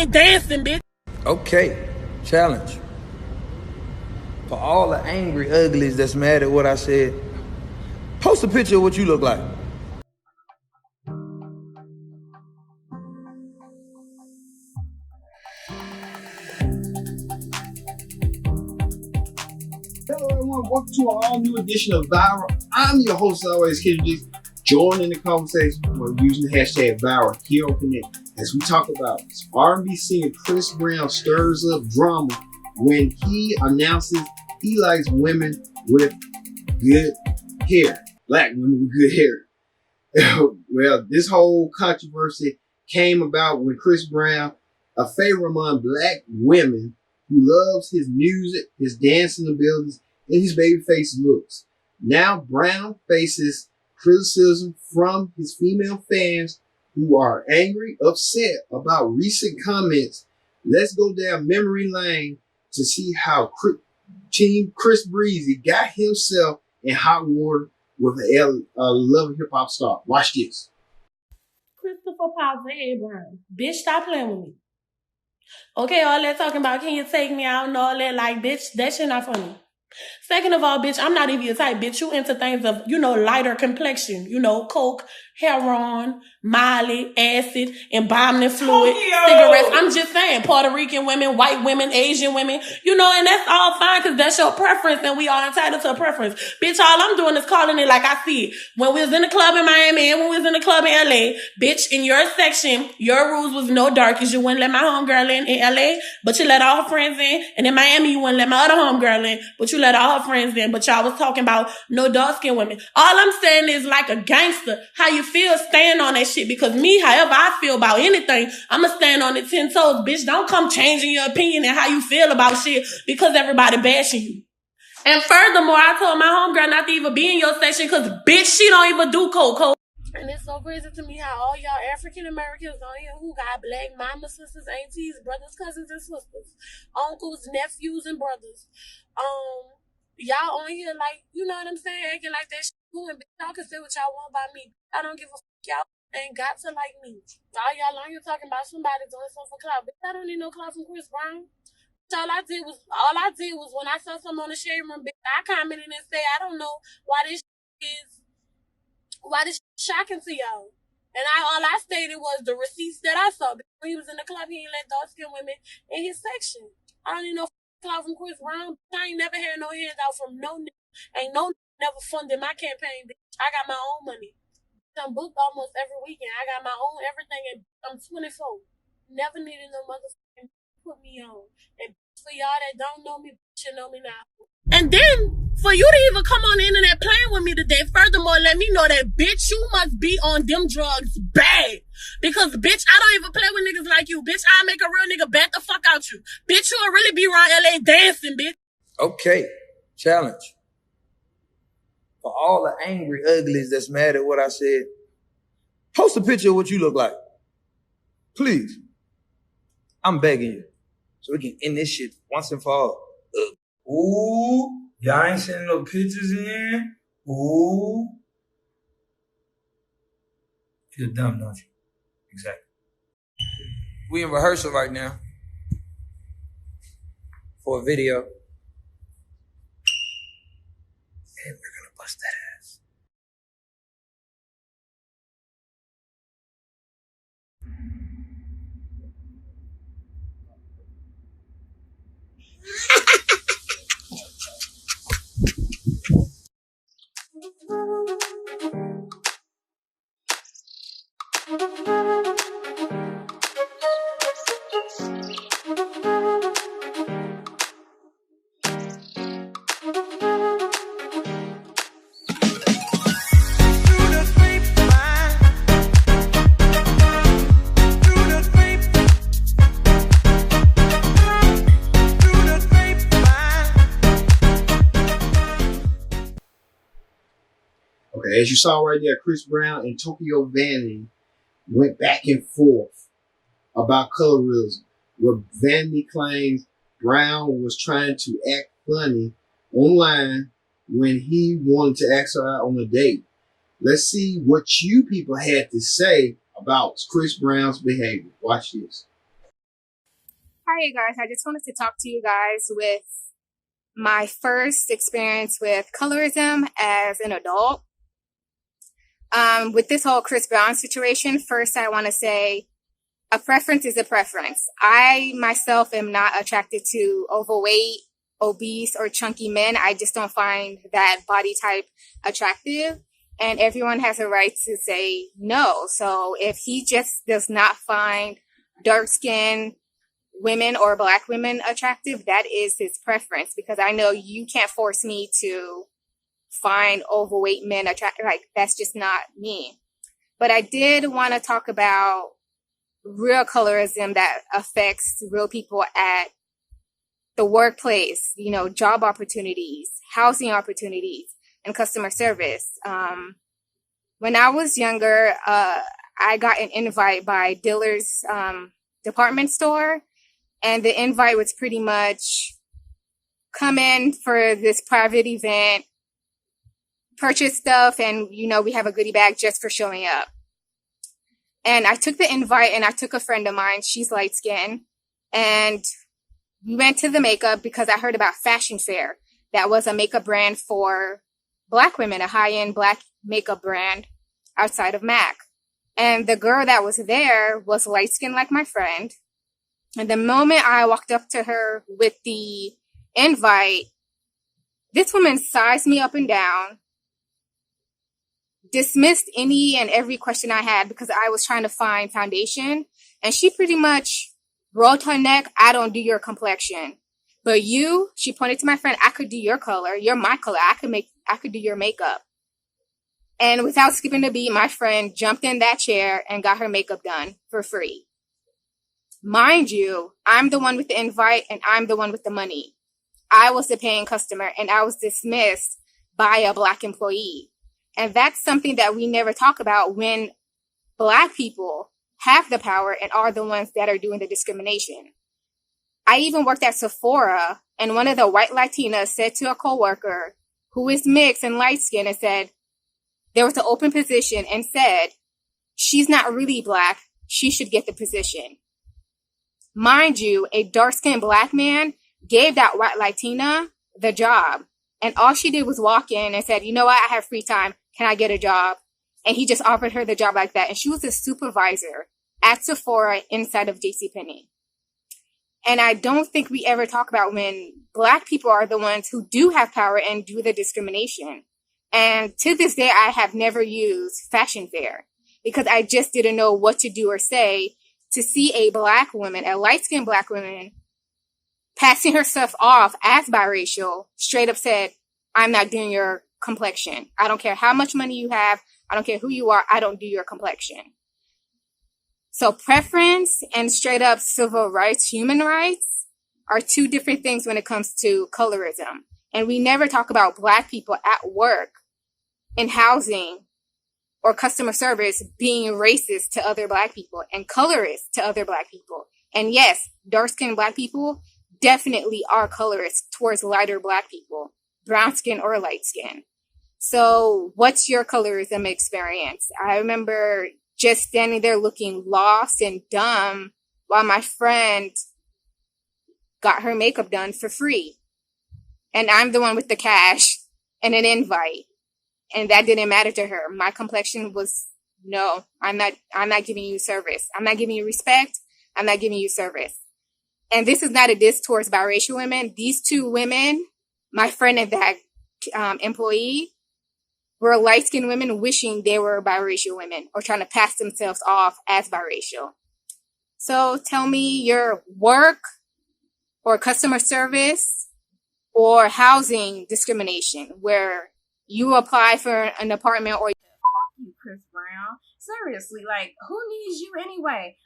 LA dancing, bitch. Okay, challenge. For all the angry uglies that's mad at what I said, post a picture of what you look like. Hello everyone, welcome to an all-new edition of Viral. I'm your host, always, Kid. Join in the conversation by using the hashtag Viral here on Connect as we talk about R&B singer Chris Brown stirs up drama when he announces he likes women with good hair, black women with good hair. Well, this whole controversy came about when Chris Brown, a favorite among black women, who loves his music, his dancing abilities, and his babyface looks. Now Brown faces criticism from his female fans who are angry, upset about recent comments. Let's go down memory lane to see how Team Chris Breezy got himself in hot water with a love hip hop star. Watch this. Christopher Paulette Brown. Bitch, stop playing with me. Okay, all that talking about can you take me out and all that, like, bitch, that shit not funny. Second of all, bitch, I'm not even your type, bitch. You into things of, lighter complexion, coke, heroin, Molly, acid, embalming fluid, cigarettes. I'm just saying, Puerto Rican women, white women, Asian women, and that's all fine because that's your preference and we are entitled to a preference. Bitch, all I'm doing is calling it like I see it. When we was in the club in Miami and when we was in the club in LA, bitch, in your section, your rules was no darkies. You wouldn't let my homegirl in LA, but you let all her friends in. And in Miami, you wouldn't let my other homegirl in, but you let all her friends in. But y'all was talking about no dark-skinned women. All I'm saying is like a gangster, how you feel, stand on that shit. Because me, however I feel about anything, I'ma stand on it 10 toes. Bitch, don't come changing your opinion and how you feel about shit because everybody bashing you. And furthermore, I told my homegirl not to even be in your section because, bitch, she don't even do coke. And it's so crazy to me how all y'all African Americans on here who got black mamas, sisters, aunties, brothers, cousins, and sisters, uncles, nephews, and brothers, y'all on here like, you know what I'm saying, acting like that shit cool, and y'all can say what y'all want about me. I don't give a fuck. Y'all ain't got to like me. All y'all on here talking about somebody doing something for clout. Bitch, I don't need no clout from Chris Brown. All I did was when I saw something on the shade room, bitch, I commented and said, I don't know why this is shocking to y'all. And all I stated was the receipts that I saw. When he was in the club, he ain't let dark-skinned women in his section. I don't need no clout from Chris Brown. I ain't never had no hands out from no nigga. Ain't no nigga never funded my campaign, bitch. I got my own money. I'm booked almost every weekend. I got my own everything, and I'm 24. Never needed no motherfucking put me on. And for y'all that don't know me, you know me now. And then, for you to even come on the internet playing with me today, furthermore, let me know that, bitch, you must be on them drugs bad. Because, bitch, I don't even play with niggas like you. Bitch, I'll make a real nigga bat the fuck out you. Bitch, you'll really be around LA dancing, bitch. Okay, challenge. For all the angry uglies that's mad at what I said, post a picture of what you look like. Please. I'm begging you. So we can end this shit once and for all. Ooh, y'all ain't sending no pictures in. Ooh. Feel dumb, don't you? Exactly. We in rehearsal right now for a video. And we're gonna bust that ass. Okay, as you saw right there, Chris Brown and Tokyo Vanity went back and forth about colorism, where Vanity claims Brown was trying to act funny online when he wanted to ask her out on a date. Let's see what you people had to say about Chris Brown's behavior. Watch this. Hi, you guys. I just wanted to talk to you guys with my first experience with colorism as an adult. With this whole Chris Brown situation, first I want to say a preference is a preference. I myself am not attracted to overweight, obese, or chunky men. I just don't find that body type attractive. And everyone has a right to say no. So if he just does not find dark-skinned women or black women attractive, that is his preference, because I know you can't force me to find overweight men attractive. Like, that's just not me. But I did want to talk about real colorism that affects real people at the workplace, you know, job opportunities, housing opportunities, and customer service. When I was younger, I got an invite by Dillard's department store, and the invite was pretty much come in for this private event, purchase stuff, and, you know, we have a goodie bag just for showing up. And I took the invite, and I took a friend of mine. She's light skinned, and we went to the makeup because I heard about Fashion Fair. That was a makeup brand for black women, a high-end black makeup brand outside of MAC. And the girl that was there was light skinned like my friend. And the moment I walked up to her with the invite, this woman sized me up and down, dismissed any and every question I had because I was trying to find foundation. And she pretty much rolled her neck. I don't do your complexion. But you, she pointed to my friend, I could do your color. You're my color. I could do your makeup. And without skipping a beat, my friend jumped in that chair and got her makeup done for free. Mind you, I'm the one with the invite and I'm the one with the money. I was the paying customer and I was dismissed by a black employee. And that's something that we never talk about when black people have the power and are the ones that are doing the discrimination. I even worked at Sephora, and one of the white Latinas said to a coworker who is mixed and light skinned and said, there was an open position, and said, she's not really black. She should get the position. Mind you, a dark-skinned black man gave that white Latina the job. And all she did was walk in and said, you know what? I have free time. Can I get a job? And he just offered her the job like that. And she was a supervisor at Sephora inside of JCPenney. And I don't think we ever talk about when black people are the ones who do have power and do the discrimination. And to this day, I have never used Fashion Fair because I just didn't know what to do or say to see a black woman, a light-skinned black woman, passing herself off as biracial, straight up said, I'm not doing your complexion. I don't care how much money you have. I don't care who you are. I don't do your complexion. So preference and straight up civil rights, human rights are two different things when it comes to colorism. And we never talk about black people at work, in housing, or customer service being racist to other black people and colorist to other black people. And yes, dark-skinned black people definitely are colorist towards lighter black people, brown skin or light skin. So what's your colorism experience? I remember just standing there looking lost and dumb while my friend got her makeup done for free. And I'm the one with the cash and an invite. And that didn't matter to her. My complexion was, no, I'm not giving you service. I'm not giving you respect. I'm not giving you service. And this is not a diss towards biracial women. These two women, my friend and that employee, were light-skinned women wishing they were biracial women or trying to pass themselves off as biracial. So tell me your work or customer service or housing discrimination where you apply for an apartment or... Fuck you, Chris Brown. Seriously, like, who needs you anyway?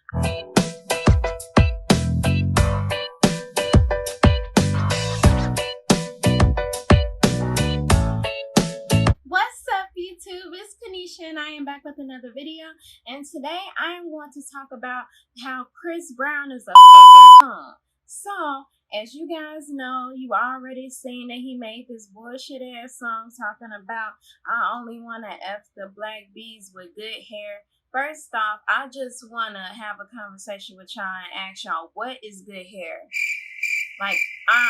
What's up, YouTube? It's Kanisha, and I am back with another video. And today I am going to talk about how Chris Brown is a fucking punk. So, as you guys know, you already seen that he made this bullshit ass song talking about I only want to F the black bees with good hair First off, I just want to have a conversation with y'all and ask y'all, what is good hair? Like,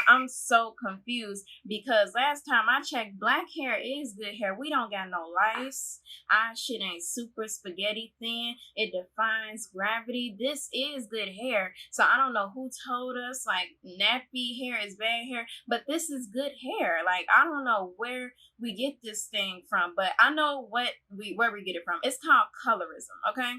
I'm so confused because last time I checked, black hair is good hair. We don't got no lice. Our shit ain't super spaghetti thin. It defines gravity. This is good hair. So I don't know who told us, like, nappy hair is bad hair, but this is good hair. Like, I don't know where we get this thing from, but I know where we get it from. It's called colorism, okay?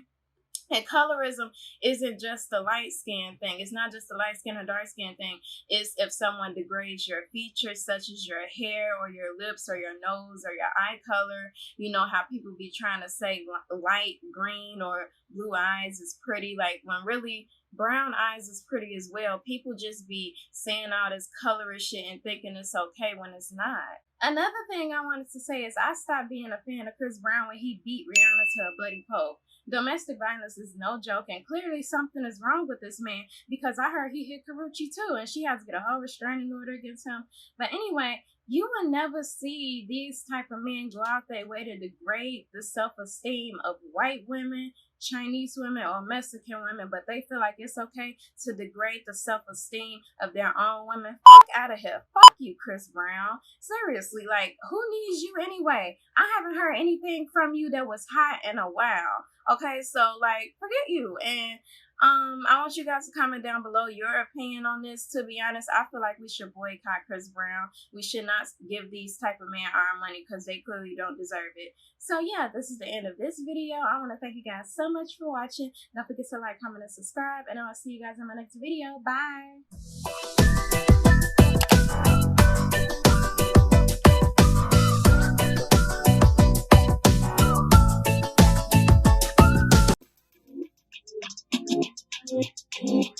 And colorism isn't just the light skin thing. It's not just the light skin or dark skin thing. It's if someone degrades your features, such as your hair or your lips or your nose or your eye color. You know how people be trying to say light green or blue eyes is pretty, like when really brown eyes is pretty as well. People just be saying all this colorist shit and thinking it's okay when it's not. Another thing I wanted to say is I stopped being a fan of Chris Brown when he beat Rihanna to a bloody pulp. Domestic violence is no joke, and clearly something is wrong with this man because I heard he hit Karrueche too, and she has to get a whole restraining order against him. But anyway, you will never see these type of men go out their way to degrade the self-esteem of white women, Chinese women, or Mexican women, but they feel like it's okay to degrade the self-esteem of their own women. Fuck out of here. Fuck you, Chris Brown. Seriously, like, who needs you anyway? I haven't heard anything from you that was hot in a while. Okay, so, like, forget you. And I want you guys to comment down below your opinion on this. To be honest, I feel like we should boycott Chris Brown. We should not give these type of men our money because they clearly don't deserve it. So yeah, this is the end of this video. I want to thank you guys so much for watching. Don't forget to like, comment, and subscribe. And I'll see you guys in my next video. Bye.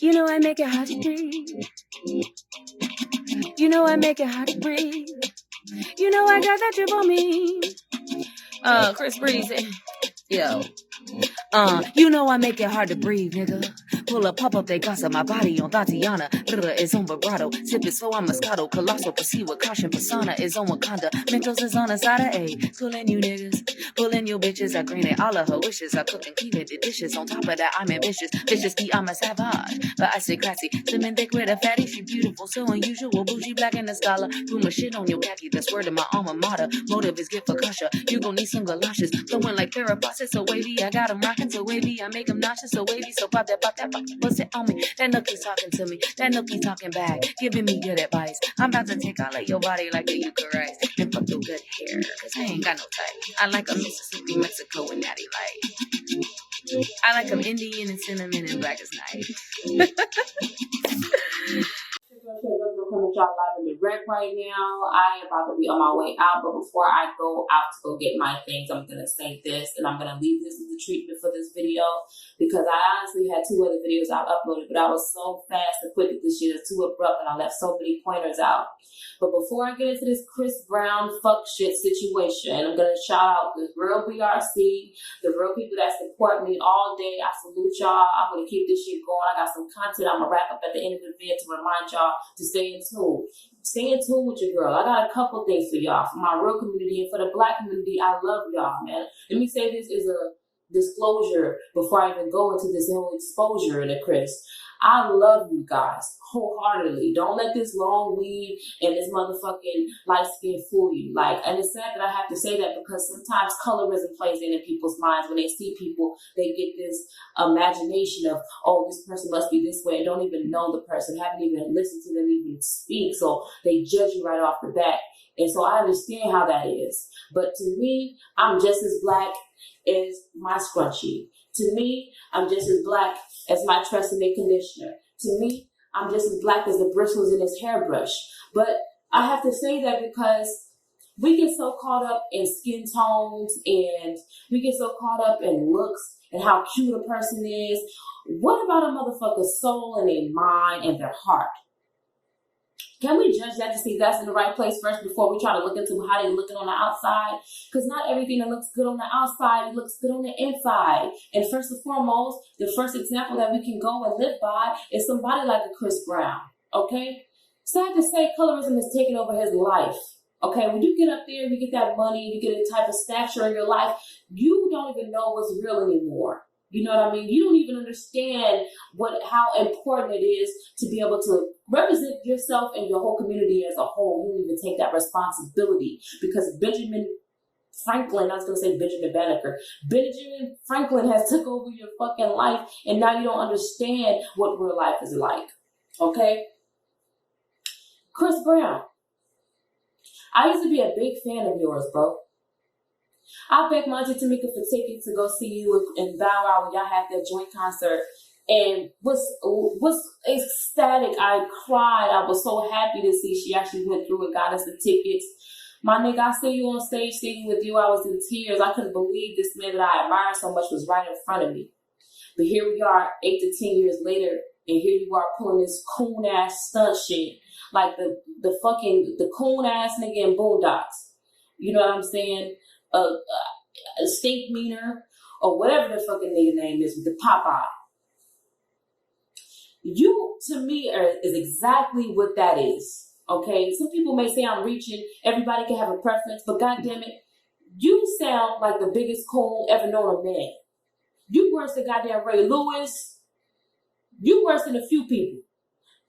You know I make it hard to breathe. You know I make it hard to breathe. You know I got that drip on me. Chris Breezy. Yo. You know I make it hard to breathe, nigga. Pull up, pop up, they gossip my body on Tatiana. Brother is on vibrato. Sip it so I'm Moscato. Colossal, proceed with caution. Persona is on Wakanda. Mentos is on the side of A. Pulling you niggas. Pulling your bitches. I granted all of her wishes. I cook and clean the dishes. On top of that, I'm ambitious. Vicious be I'm a savage. But I stay classy. Slim and thick with a fatty. She beautiful. So unusual. Bougie black and a scholar. Do my shit on your khaki. That's word of my alma mater. Motive is gift for Kasha. You gon' need some galoshes. Flowing like Theraposis. So wavy. I got them rocking so wavy. I make them nauseous. So wavy. So pop that, pop that, pop. What's it on me? That nookie's talking to me. That nookie's talking back. Giving me good advice. I'm about to take all of your body like a Eucharist. And fuck your good hair. Cause I ain't got no type. I like a Mississippi, Mexico, and natty light. I like them Indian and cinnamon and black as night. Coming y'all live and direct right now. I am about to be on my way out, but before I go out to go get my things, I'm gonna say this, and I'm gonna leave this as the treatment for this video because I honestly had 2 other videos I've uploaded, but I was so fast and quick at this shit, it's too abrupt, and I left so many pointers out. But before I get into this Chris Brown fuck shit situation, I'm gonna shout out the real BRC, the real people that support me all day. I salute y'all. I'm gonna keep this shit going. I got some content I'm gonna wrap up at the end of the video to remind y'all to stay in tune. Stay in tune with your girl. I got a couple things for y'all, for my real community and for the black community. I love y'all, man. Let me say this as a disclosure before I even go into this whole exposure into Chris. I love you guys wholeheartedly. Don't let this long weed and this motherfucking light skin fool you. Like, and it's sad that I have to say that because sometimes colorism plays in people's minds. When they see people, they get this imagination of, oh, this person must be this way, and don't even know the person, haven't even listened to them even speak. So they judge you right off the bat. And so I understand how that is. But to me, I'm just as black as my scrunchie. To me, I'm just as black as my Tresemme conditioner. To me, I'm just as black as the bristles in his hairbrush. But I have to say that because we get so caught up in skin tones and we get so caught up in looks and how cute a person is. What about a motherfucker's soul and their mind and their heart? Can we judge that to see if that's in the right place first before we try to look into how they're looking on the outside? Because not everything that looks good on the outside, it looks good on the inside. And first and foremost, the first example that we can go and live by is somebody like a Chris Brown, okay? Sad to say, colorism has taken over his life. Okay, when you get up there and you get that money and you get a type of stature in your life, you don't even know what's real anymore. You know what I mean? You don't even understand how important it is to be able to represent yourself and your whole community as a whole. You don't even take that responsibility because Benjamin Franklin, I was going to say Benjamin Banneker. Benjamin Franklin has took over your fucking life, and now you don't understand what real life is like. Okay? Chris Brown. I used to be a big fan of yours, bro. I begged Monty Tamika for tickets to go see you and Bow Wow when y'all had that joint concert, and was ecstatic. I cried. I was so happy to see she actually went through and got us the tickets. My nigga, I see you on stage singing with you. I was in tears. I couldn't believe this man that I admired so much was right in front of me. But here we are, 8 to 10 years later, and here you are pulling this coon ass stunt shit, like the coon ass nigga in Boondocks. You know what I'm saying? A steak meaner or whatever the fucking nigga name is with the Popeye. You, to me, is exactly what that is. Okay, some people may say I'm reaching. Everybody can have a preference, but goddamn it, you sound like the biggest coon ever known of man. You worse than goddamn Ray Lewis. You worse than a few people.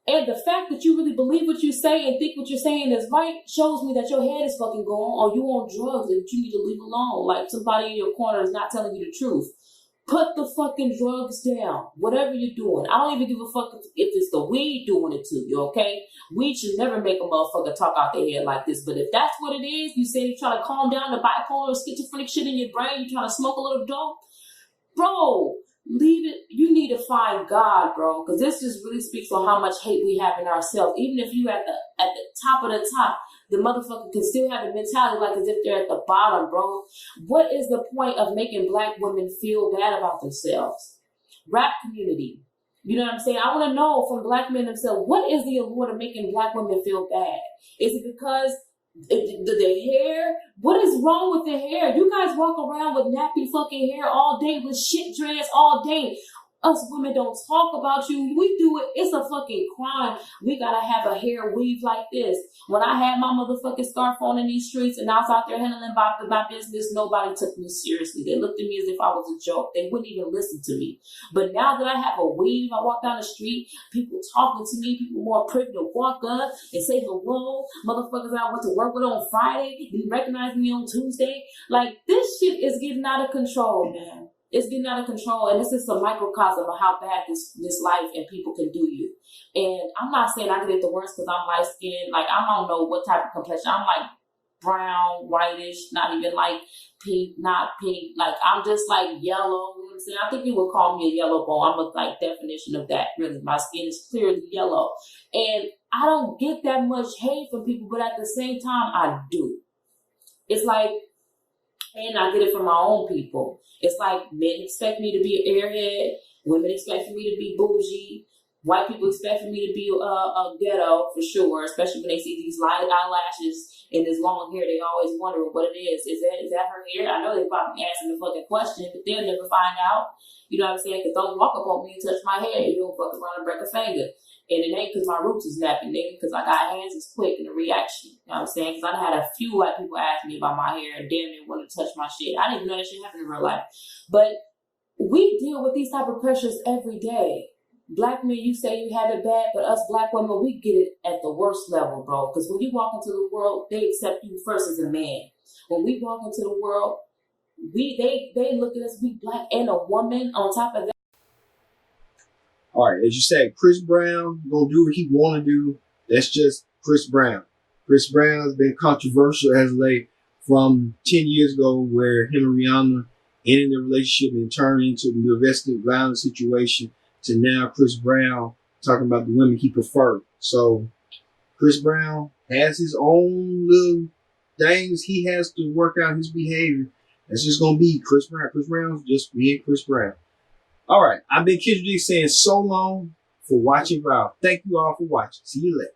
And the fact that you really believe what you say and think what you're saying is right shows me that your head is fucking gone, or you on drugs that you need to leave alone. Like somebody in your corner is not telling you the truth. Put the fucking drugs down. Whatever you're doing. I don't even give a fuck if it's the weed doing it to you, okay? Weed should never make a motherfucker talk out their head like this. But if that's what it is, you say you try to calm down the bipolar schizophrenic shit in your brain, you trying to smoke a little dope, bro, leave it. You need to find God, bro, because this just really speaks on how much hate we have in ourselves. Even if you at the top of the top, the motherfucker can still have a mentality like as if they're at the bottom, bro. What is the point of making black women feel bad about themselves? Rap community, you know what I'm saying? I want to know from black men themselves, what is the allure of making black women feel bad? Is it because the hair? What is wrong with the hair? You guys walk around with nappy fucking hair all day with shit dreads all day. Us women don't talk about you. We do it. It's a fucking crime. We gotta have a hair weave like this. When I had my motherfucking scarf on in these streets and I was out there handling my business, nobody took me seriously. They looked at me as if I was a joke. They wouldn't even listen to me. But now that I have a weave, I walk down the street, people talking to me, people more privileged to walk up and say hello. Motherfuckers I went to work with on Friday, didn't recognize me on Tuesday. Like, this shit is getting out of control, man. It's getting out of control, and this is a microcosm of how bad this life and people can do you. And I'm not saying I get it the worst because I'm light skinned. Like, I don't know what type of complexion. I'm like brown, whitish, not even like pink, not pink. Like, I'm just like yellow. You know what I'm saying? I think you would call me a yellow bone. I'm a like definition of that. Really, my skin is clearly yellow, and I don't get that much hate from people, but at the same time, I do. It's like. And I get it from my own people. It's like men expect me to be an airhead, women expect me to be bougie, white people expect me to be a ghetto for sure, especially when they see these light eyelashes and this long hair. They always wonder what it is. Is that her hair? I know they probably asking the fucking question, but they'll never find out. You know what I'm saying? Because don't walk up on me and touch my hair. You don't fuck around and break a finger. And it ain't because my roots is nappy, nigga, because I got hands is quick in the reaction. You know what I'm saying? Because I had a few white people ask me about my hair and damn near want to touch my shit. I didn't even know that shit happened in real life. But we deal with these type of pressures every day. Black men, you say you have it bad, but us black women, we get it at the worst level, bro. Because when you walk into the world, they accept you first as a man. When we walk into the world, they look at us, we black and a woman on top of that. All right, as you said, Chris Brown gonna do what he want to do. That's just Chris Brown. Chris Brown has been controversial as late from 10 years ago, where him and Rihanna ended their relationship and turned into a domestic violence situation, to now Chris Brown talking about the women he preferred. So Chris Brown has his own little things he has to work out his behavior. That's just gonna be Chris Brown. Chris Brown's just being Chris Brown. All right, I've been Kendrick D saying so long for watching Val. Thank you all for watching. See you later.